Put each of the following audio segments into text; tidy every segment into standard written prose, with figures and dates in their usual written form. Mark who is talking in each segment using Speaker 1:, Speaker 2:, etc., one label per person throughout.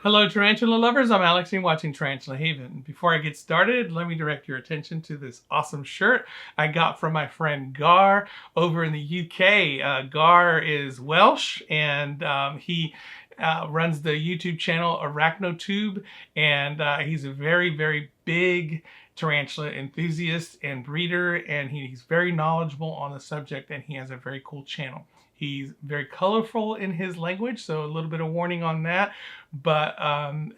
Speaker 1: Hello tarantula lovers, I'm Alex and you're watching Tarantula Haven. Before I get started, let me direct your attention to this awesome shirt I got from my friend Gar over in the UK. Gar is Welsh and he runs the YouTube channel Arachnotube, and he's a very big tarantula enthusiast and breeder, and he's very knowledgeable on the subject, and he has a very cool channel. He's very colorful in his language, so a little bit of warning on that. But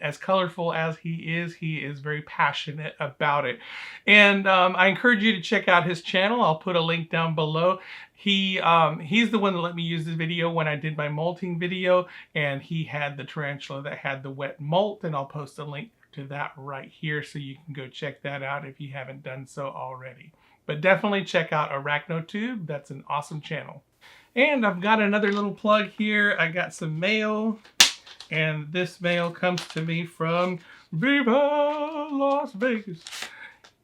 Speaker 1: as colorful as he is very passionate about it. And I encourage you to check out his channel. I'll put a link down below. He's the one that let me use this video when I did my molting video, and he had the tarantula that had the wet molt, and I'll post a link to that right here so you can go check that out if you haven't done so already. But definitely check out Arachnotube. That's an awesome channel. And I've got another little plug here. I got some mail, and this mail comes to me from Viva Las Vegas.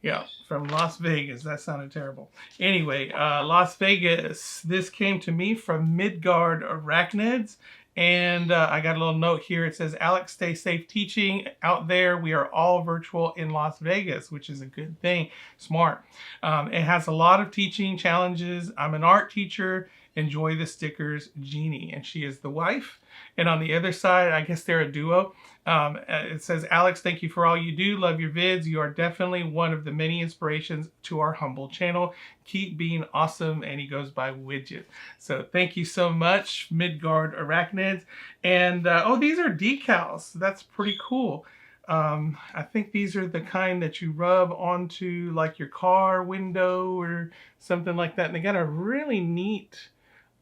Speaker 1: Yeah, from Las Vegas. That sounded terrible. Anyway, Las Vegas. This came to me from Midgard Arachnids. And I got a little note here. It says, Alex, stay safe teaching out there. We are all virtual in Las Vegas, which is a good thing. Smart. It has a lot of teaching challenges. I'm an art teacher. Enjoy the stickers, Jeannie. And she is the wife. And on the other side, I guess they're a duo. It says, Alex, thank you for all you do. Love your vids. You are definitely one of the many inspirations to our humble channel. Keep being awesome. And he goes by Widget. So thank you so much, Midgard Arachnids. And oh, these are decals. That's pretty cool. I think these are the kind that you rub onto like your car window or something like that. And they got a really neat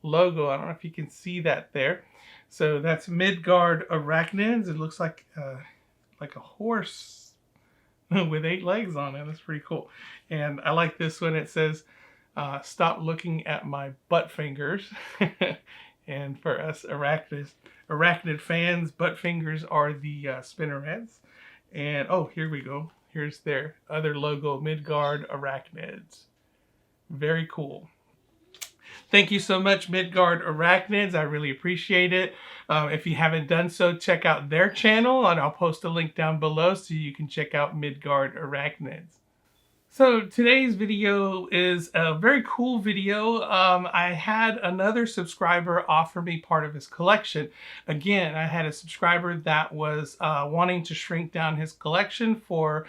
Speaker 1: logo. I don't know if you can see that there. So that's Midgard Arachnids. It looks like a horse with 8 legs on it. That's pretty cool. And I like this one. It says, stop looking at my butt fingers. And for us arachnid fans, butt fingers are the spinnerets. And oh, here we go. Here's their other logo, Midgard Arachnids. Very cool. Thank you so much, Midgard Arachnids. I really appreciate it. If you haven't done so, check out their channel, and I'll post a link down below so you can check out Midgard Arachnids. So today's video is a very cool video. I had another subscriber offer me part of his collection. Again, I had a subscriber that was wanting to shrink down his collection for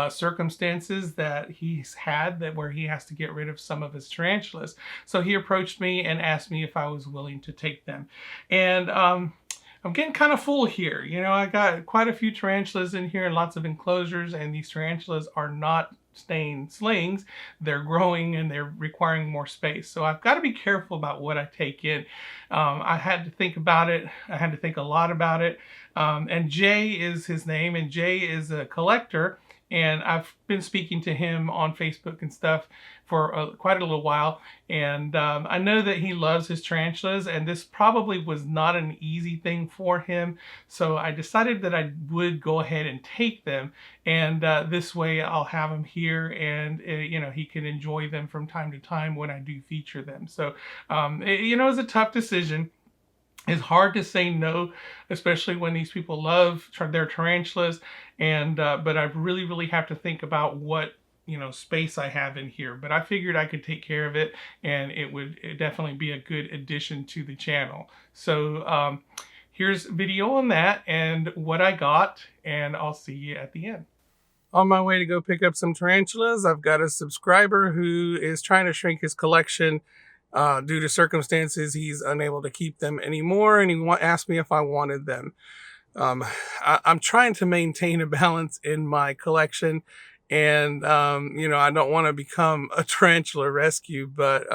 Speaker 1: circumstances that he's had where he has to get rid of some of his tarantulas. So he approached me and asked me if I was willing to take them. And I'm getting kind of full here. You know, I got quite a few tarantulas in here and lots of enclosures, and these tarantulas are not staying slings. They're growing and they're requiring more space. So I've got to be careful about what I take in. I had to think about it. I had to think a lot about it. And Jay is his name, and Jay is a collector. And I've been speaking to him on Facebook and stuff for quite a little while. And I know that he loves his tarantulas, and this probably was not an easy thing for him. So I decided that I would go ahead and take them. And this way I'll have them here, and you know, he can enjoy them from time to time when I do feature them. So, you know, it's a tough decision. It's hard to say no, especially when these people love their tarantulas. And but I really have to think about what, you know, space I have in here. But I figured I could take care of it, and it would definitely be a good addition to the channel. So here's a video on that and what I got, and I'll see you at the end. On my way to go pick up some tarantulas, I've got a subscriber who is trying to shrink his collection. Due to circumstances, he's unable to keep them anymore, and he asked me if I wanted them. I'm trying to maintain a balance in my collection, and you know, I don't want to become a tarantula rescue, but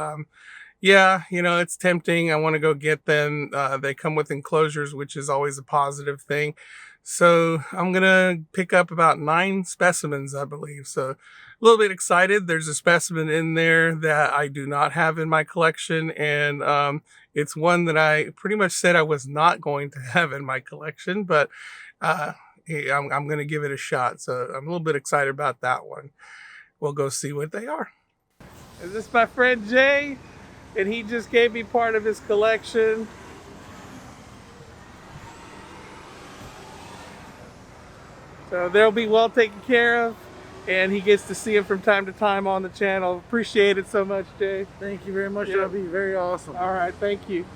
Speaker 1: yeah, you know, it's tempting. I want to go get them. They come with enclosures, which is always a positive thing. So I'm gonna pick up about 9 specimens, I believe. So a little bit excited. There's a specimen in there that I do not have in my collection, and it's one that I pretty much said I was not going to have in my collection, but hey, I'm going to give it a shot. So I'm a little bit excited about that one. We'll go see what they are. Is this my friend Jay? And he just gave me part of his collection. So they'll be well taken care of, and he gets to see them from time to time on the channel. Appreciate it so much, Jay.
Speaker 2: Thank you very much.
Speaker 1: Yeah.
Speaker 2: That'll be very awesome.
Speaker 1: All right, thank you.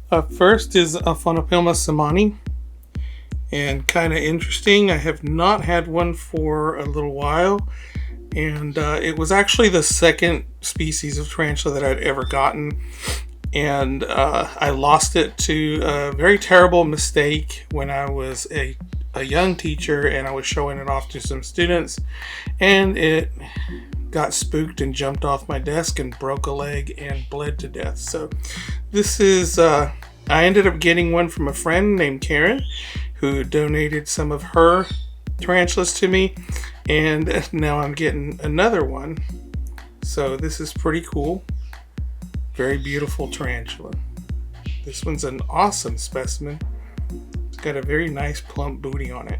Speaker 1: Up first is a Funopilma Samani, and kind of interesting. I have not had one for a little while, and it was actually the second species of tarantula that I'd ever gotten, and I lost it to a very terrible mistake when I was a young teacher and I was showing it off to some students, and it got spooked and jumped off my desk and broke a leg and bled to death. So this is I ended up getting one from a friend named Karen, who donated some of her tarantulas to me, and now I'm getting another one. So this is pretty cool. Very beautiful tarantula. This one's an awesome specimen. It's got a very nice plump booty on it.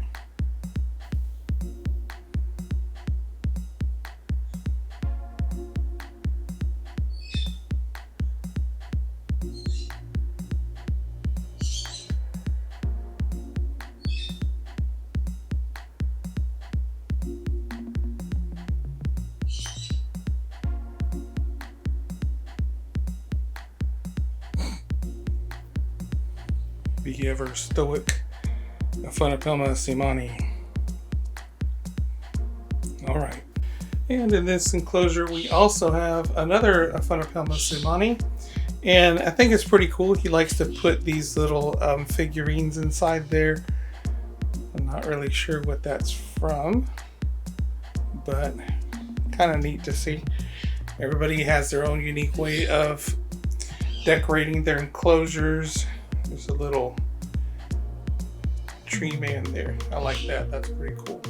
Speaker 1: The ever stoic Funopilma Samani. Alright. And in this enclosure we also have another Funopilma Samani. And I think it's pretty cool. He likes to put these little figurines inside there. I'm not really sure what that's from, but kind of neat to see. Everybody has their own unique way of decorating their enclosures. There's a little tree man there. I like that. That's pretty cool.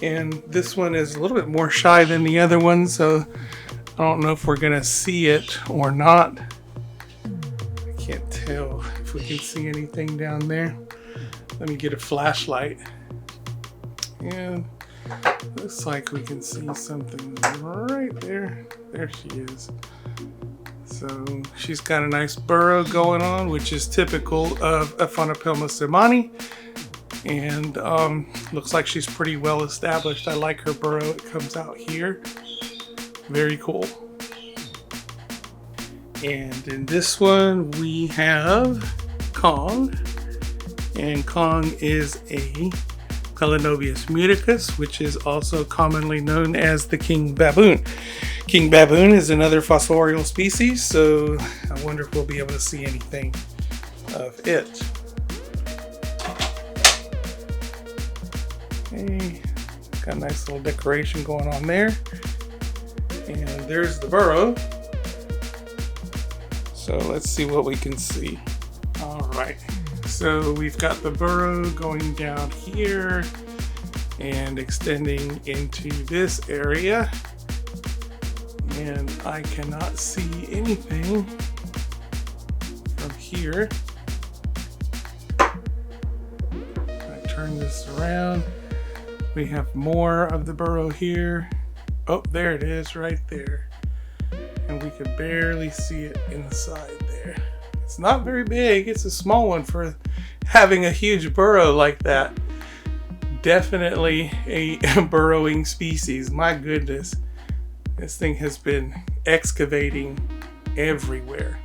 Speaker 1: And this one is a little bit more shy than the other one, so I don't know if we're gonna see it or not. I can't tell if we can see anything down there. Let me get a flashlight. And looks like we can see something right there. There she is. So she's got a nice burrow going on, which is typical of a Funopilma Samani. And looks like she's pretty well established. I like her burrow. It comes out here. Very cool. And in this one we have Kong. And Kong is a Calanobius muticus, which is also commonly known as the king baboon. King baboon is another fossorial species, so I wonder if we'll be able to see anything of it. Okay, got a nice little decoration going on there. And there's the burrow. So let's see what we can see. Alright. So we've got the burrow going down here and extending into this area, and I cannot see anything from here. I turn this around. We have more of the burrow here. Oh, there it is right there. And we can barely see it inside there. It's not very big. It's a small one for having a huge burrow like that. Definitely a burrowing species. My goodness. This thing has been excavating everywhere.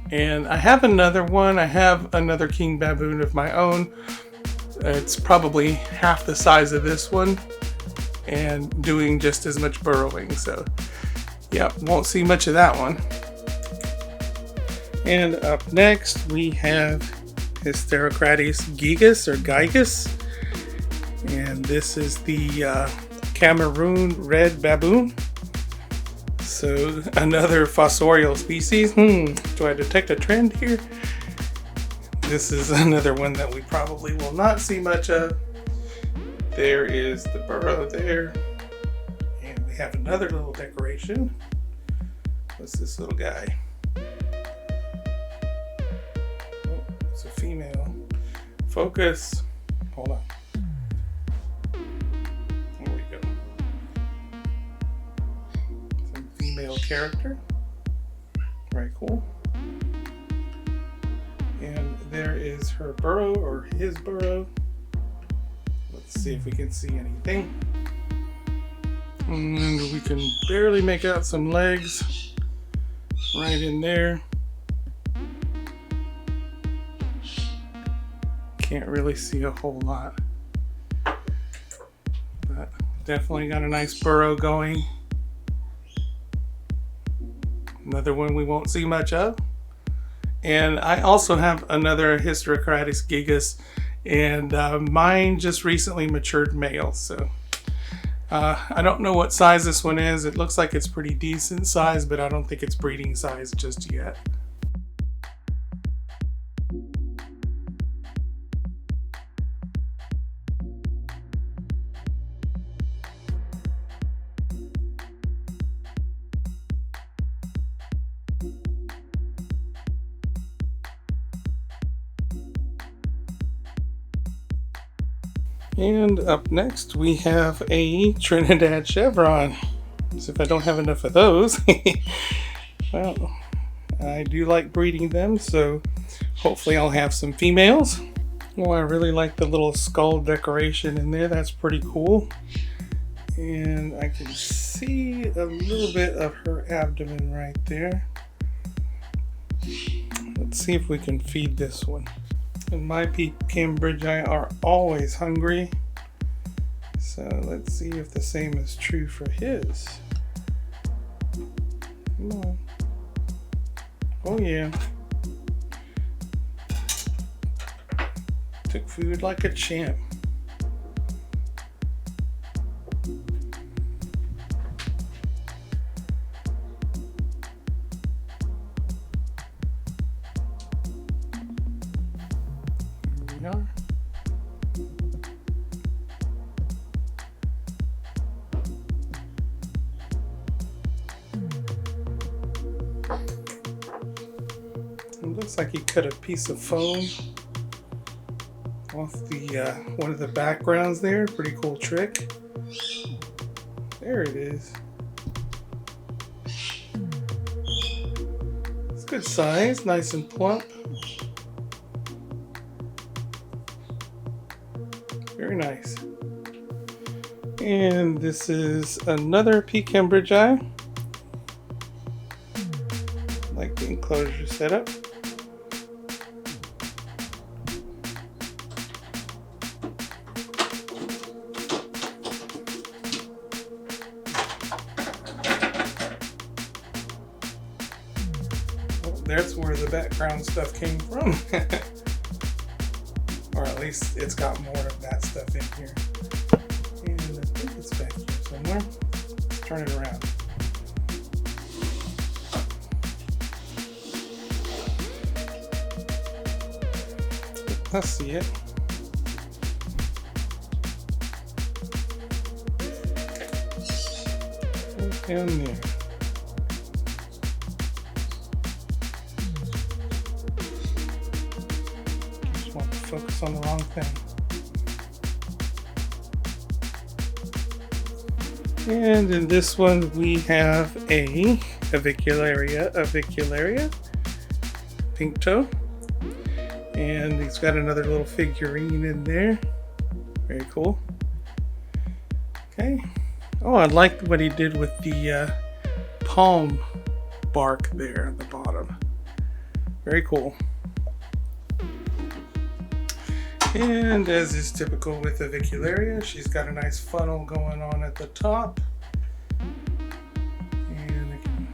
Speaker 1: And I have another one. I have another king baboon of my own. It's probably half the size of this one and doing just as much burrowing. So, yeah, won't see much of that one. And up next we have Hysterocrates gigas or gigas, and this is the Cameroon Red Baboon. So another fossorial species. Do I detect a trend here? This is another one that we probably will not see much of. There is the burrow there, and we have another little decoration. What's this little guy? It's a female. Focus. Hold on. There we go. Some female character. Very cool. there is her burrow, or his burrow. Let's see if we can see anything. And we can barely make out some legs right in there. Can't really see a whole lot, but definitely got a nice burrow going. Another one we won't see much of. And I also have another Hysterocrates gigas, and mine just recently matured male, so I don't know what size this one is. It looks like it's pretty decent size, but I don't think it's breeding size just yet. And up next we have a Trinidad Chevron. So if I don't have enough of those, well, I do like breeding them, so hopefully I'll have some females. Oh, I really like the little skull decoration in there. That's pretty cool. And I can see a little bit of her abdomen right there. Let's see if we can feed this one. And my Cambridgei are always hungry. So let's see if the same is true for his. Come on. Oh yeah. Took food like a champ. Here we are. It looks like he cut a piece of foam off the one of the backgrounds there. Pretty cool trick. There it is. It's good size, nice and plump. Very nice. And this is another P. Cambridgei. Like the enclosure setup. That's where the background stuff came from. Or at least it's got more of that stuff in here. And I think it's back here somewhere. Let's turn it around. I see it. Right down there. Focus on the wrong thing. And in this one we have a avicularia, pink toe. And he's got another little figurine in there. Very cool. Okay. Oh, I like what he did with the palm bark there at the bottom. Very cool. And as is typical with avicularia, she's got a nice funnel going on at the top. And I can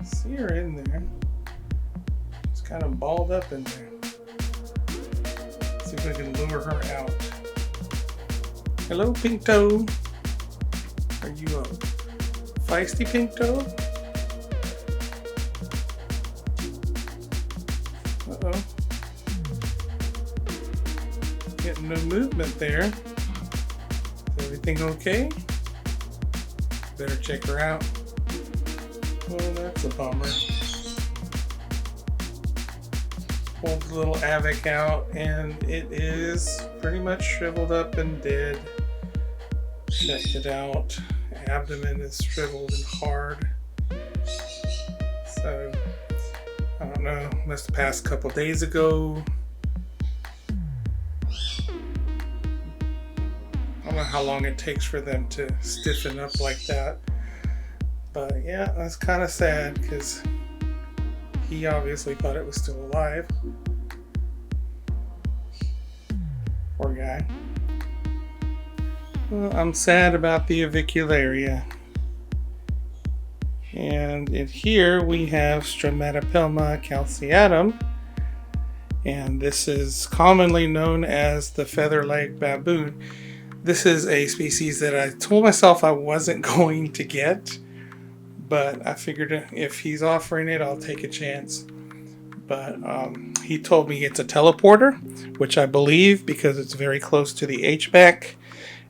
Speaker 1: see her in there. It's kind of balled up in there. Let's see if we can lure her out. Hello, pink toe. Are you a feisty pink toe? Uh-oh. Getting no movement there. Is everything okay? Better check her out. Oh, that's a bummer. Pulled the little avic out and it is pretty much shriveled up and dead. Checked it out. Abdomen is shriveled and hard. So, I don't know, must have passed a couple days ago. know how long it takes for them to stiffen up like that. But yeah, that's kind of sad because he obviously thought it was still alive. Poor guy. Well, I'm sad about the avicularia. And in here we have Stromatopelma Calciatum. And this is commonly known as the feather-legged baboon. This is a species that I told myself I wasn't going to get, but I figured if he's offering it, I'll take a chance. But he told me it's a teleporter, which I believe because it's very close to the HMAC,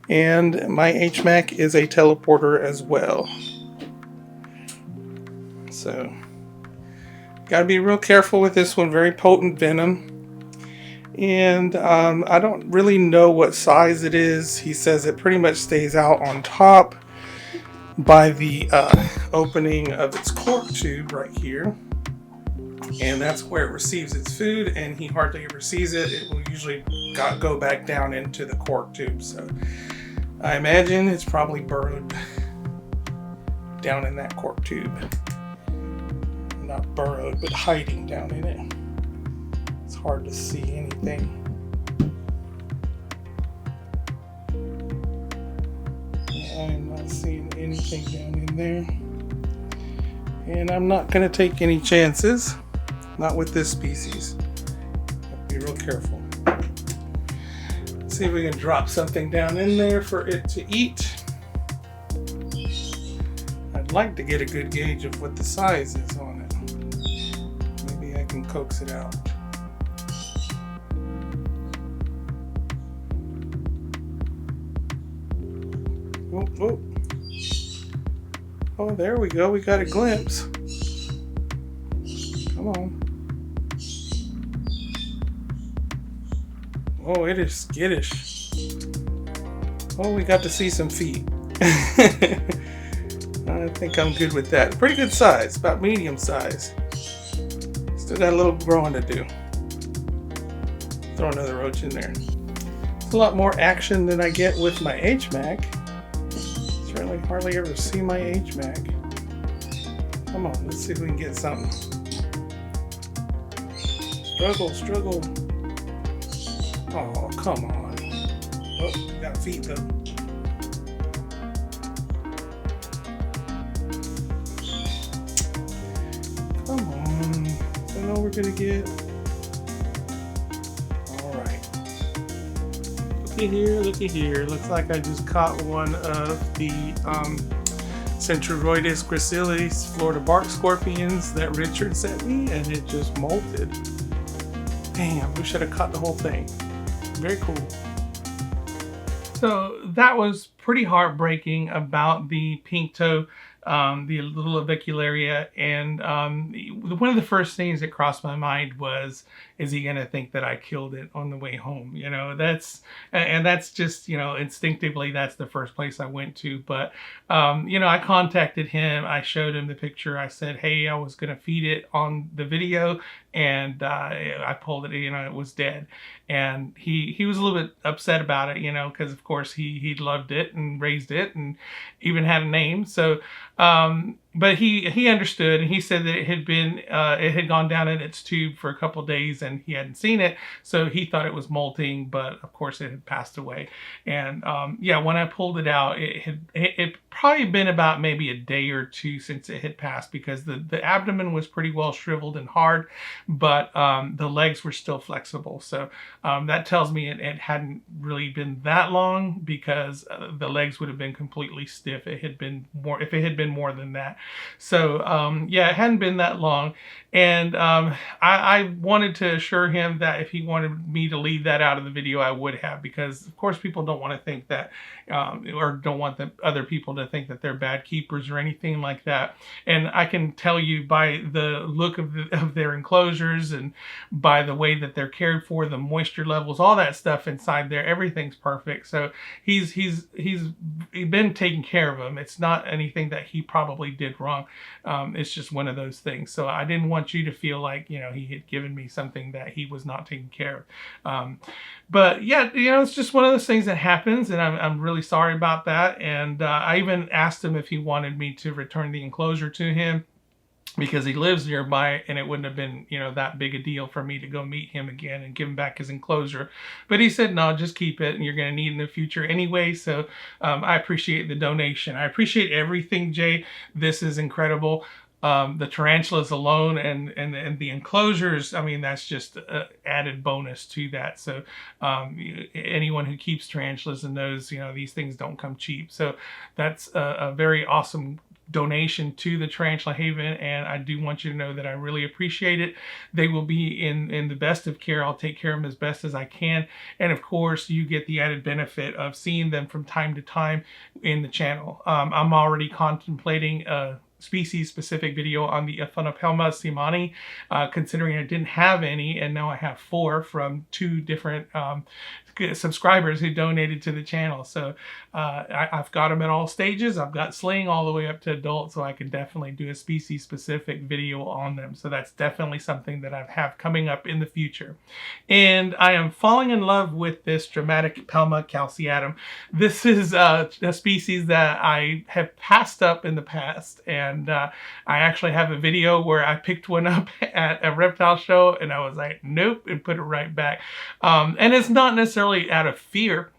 Speaker 1: and my HMAC is a teleporter as well. So gotta be real careful with this one. Very potent venom. And I don't really know what size it is. He says it pretty much stays out on top by the opening of its cork tube right here. And that's where it receives its food, and he hardly ever sees it. It will usually go back down into the cork tube. So I imagine it's probably burrowed down in that cork tube. Not burrowed, but hiding down in it. It's hard to see anything. I'm not seeing anything down in there. And I'm not going to take any chances. Not with this species. Have to be real careful. Let's see if we can drop something down in there for it to eat. I'd like to get a good gauge of what the size is on it. Maybe I can coax it out. Oh, oh. Oh, there we go. We got a glimpse. Come on. Oh, it is skittish. Oh, we got to see some feet. I think I'm good with that. Pretty good size, about medium size. Still got a little growing to do. Throw another roach in there. It's a lot more action than I get with my HMAC. Certainly hardly ever see my HMAC. Come on, let's see if we can get something. Struggle, struggle. Oh, come on. Oh, got feet though. Come on. Is that all we're gonna get? Alright. Looky here, looky here. Looks like I just caught one of the Centroides gracilis Florida bark scorpions that Richard sent me, and it just molted. Damn, we should have caught the whole thing. Very cool. So that was pretty heartbreaking about the pink toe, the little avicularia, and one of the first things that crossed my mind was, is he gonna think that I killed it on the way home? You know, that's just, you know, instinctively that's the first place I went to. But you know, I contacted him, I showed him the picture, I said, hey, I was gonna feed it on the video, and I pulled it, you know, it was dead. And he was a little bit upset about it, you know, because of course he loved it and raised it and even had a name. So but he understood, and he said that it had gone down in its tube for a couple days and he hadn't seen it, so he thought it was molting, but of course it had passed away. And yeah, when I pulled it out, it probably been about maybe a day or two since it had passed, because the abdomen was pretty well shriveled and hard, but the legs were still flexible. So that tells me it hadn't really been that long, because the legs would have been completely stiff if it had been more than that. So yeah, it hadn't been that long. And I wanted to assure him that if he wanted me to leave that out of the video, I would have, because of course people don't want to think that, or don't want other people to think that they're bad keepers or anything like that. And I can tell you by the look of their enclosures, and by the way that they're cared for, the moisture levels, all that stuff inside there, everything's perfect. So he's been taking care of them. It's not anything that he probably did did wrong. It's just one of those things. So I didn't want you to feel like, you know, he had given me something that he was not taking care of. But yeah, you know, it's just one of those things that happens, and I'm really sorry about that. And I even asked him if he wanted me to return the enclosure to him, because he lives nearby, and it wouldn't have been, you know, that big a deal for me to go meet him again and give him back his enclosure. But he said, no, just keep it, and you're going to need it in the future anyway. So I appreciate the donation. I appreciate everything, Jay. This is incredible. The tarantulas alone and the enclosures, I mean, that's just an added bonus to that. So anyone who keeps tarantulas and knows, you know, these things don't come cheap. So that's a very awesome donation to the Tarantula Haven, and I do want you to know that I really appreciate it. They will be in the best of care. I'll take care of them as best as I can, and of course you get the added benefit of seeing them from time to time in the channel. I'm already contemplating a species-specific video on the Funopilma Samani, considering I didn't have any, and now I have 4 from 2 different subscribers who donated to the channel. So I've got them at all stages. I've got sling all the way up to adult, so I can definitely do a species-specific video on them. So that's definitely something that I have coming up in the future. And I am falling in love with this Stromatopelma Calciatum. This is a species that I have passed up in the past, and I actually have a video where I picked one up at a reptile show, and I was like, nope, and put it right back. And it's not necessarily out of fear.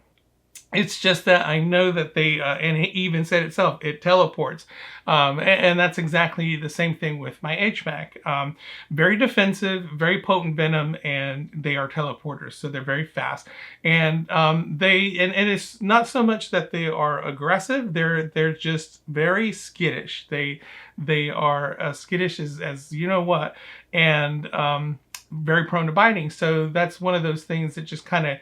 Speaker 1: It's just that I know that they, and he even said itself, it teleports. And that's exactly the same thing with my HMAC. Very defensive, very potent venom, and they are teleporters, so they're very fast. And and it's not so much that they are aggressive, they're just very skittish. They are skittish as you know what, and very prone to biting. So that's one of those things that just kind of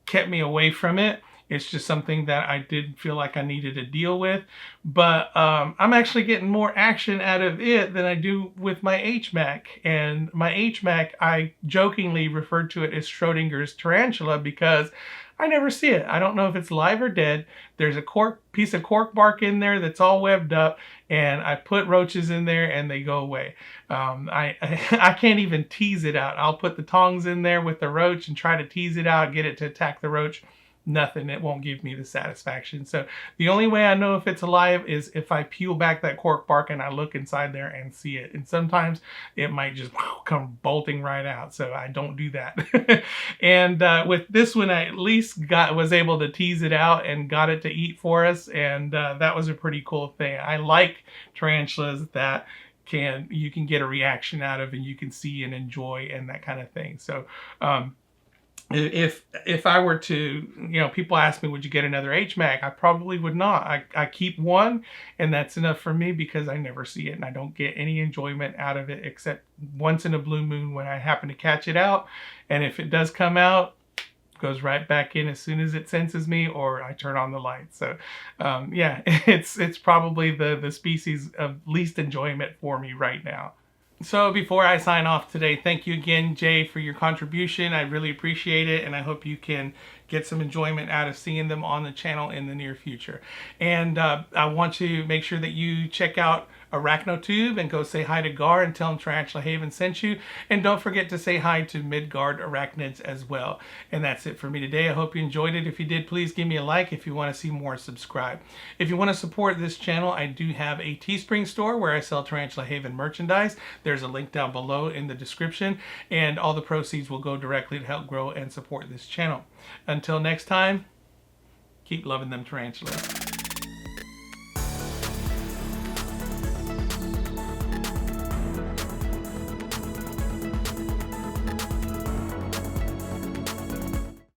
Speaker 1: kept me away from it. It's just something that I did feel like I needed to deal with. But I'm actually getting more action out of it than I do with my HMAC. And my HMAC, I jokingly referred to it as Schrodinger's tarantula because I never see it. I don't know if it's live or dead. There's a piece of cork bark in there that's all webbed up, and I put roaches in there and they go away. I can't even tease it out. I'll put the tongs in there with the roach and try to tease it out, get it to attack the roach. Nothing. It won't give me the satisfaction. So the only way I know if it's alive is if I peel back that cork bark and I look inside there and see it. And sometimes it might just come bolting right out. So I don't do that. And with this one, I at least was able to tease it out and got it to eat for us. And that was a pretty cool thing. I like tarantulas that you can get a reaction out of, and you can see and enjoy and that kind of thing. So if I were to, you know, people ask me, would you get another HMAC? I probably would not. I keep one, and that's enough for me because I never see it, and I don't get any enjoyment out of it except once in a blue moon when I happen to catch it out. And if it does come out, it goes right back in as soon as it senses me, or I turn on the light. So yeah, it's probably the species of least enjoyment for me right now. So before I sign off today, thank you again, Jay, for your contribution. I really appreciate it, and I hope you can get some enjoyment out of seeing them on the channel in the near future. And I want to make sure that you check out Arachnotube and go say hi to Gar and tell him Tarantula Haven sent you. And don't forget to say hi to Midgard Arachnids as well. And that's it for me today. I hope you enjoyed it. If you did, please give me a like. If you want to see more, subscribe. If you want to support this channel, I do have a Teespring store where I sell Tarantula Haven merchandise. There's a link down below in the description, and all the proceeds will go directly to help grow and support this channel. Until next time, keep loving them tarantulas.